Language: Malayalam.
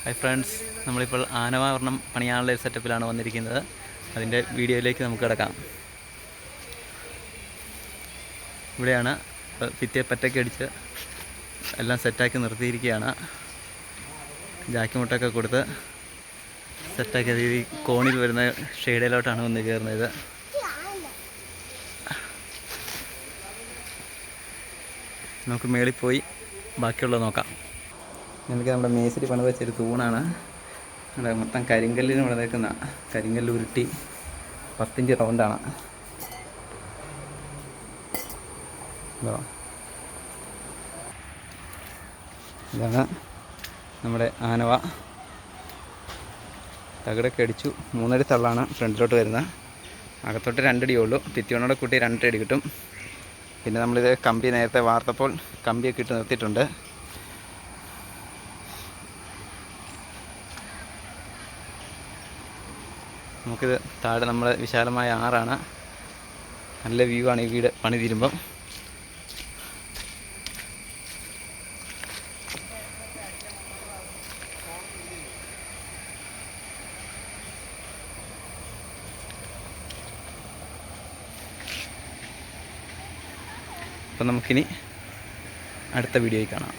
ഹായ് ഫ്രണ്ട്സ്, നമ്മളിപ്പോൾ ആനവാരണം പണിയാനുള്ള ഒരു സെറ്റപ്പിലാണ് വന്നിരിക്കുന്നത്. അതിൻ്റെ വീഡിയോയിലേക്ക് നമുക്ക് കിടക്കാം. ഇവിടെയാണ് ഭിത്തിയെ പറ്റൊക്കെ അടിച്ച് എല്ലാം സെറ്റാക്കി നിർത്തിയിരിക്കുകയാണ്. ജാക്കി മുട്ടൊക്കെ കൊടുത്ത് സെറ്റാക്കി ഈ കോണിൽ വരുന്ന ഷെയ്ഡിലോട്ടാണ് വന്ന് കയറുന്നത്. നമുക്ക് മേളിൽ പോയി ബാക്കിയുള്ളത് നോക്കാം. നമുക്ക് നമ്മുടെ മേശിരി പണിത് വെച്ചൊരു തൂണാണ്. അവിടെ മൊത്തം കരിങ്കല്ലിന് പണിതേക്കുന്ന കരിങ്കല്ല് ഉരുട്ടി 10 ഇഞ്ച് റൗണ്ടാണ്. ഇതാണ് നമ്മുടെ ആനവ. തകിടൊക്കെ അടിച്ചു. 3 അടി തള്ളാണ് ഫ്രണ്ടിലോട്ട് വരുന്നത്. അകത്തോട്ട് 2 അടിയേ ഉള്ളൂ. ഭിത്തിയോടെ കൂട്ടി 2 അടി കിട്ടും. പിന്നെ നമ്മളിത് കമ്പി നേരത്തെ വാർത്തപ്പോൾ കമ്പിയൊക്കെ ഇട്ട് നിർത്തിയിട്ടുണ്ട്. നമുക്കിത് താഴെ നമ്മുടെ വിശാലമായ ആറാണ്. നല്ല വ്യൂ ആണ് ഈ വീട് പണി തീരുമ്പം. അപ്പം നമുക്കിനി അടുത്ത വീഡിയോയിൽ കാണാം.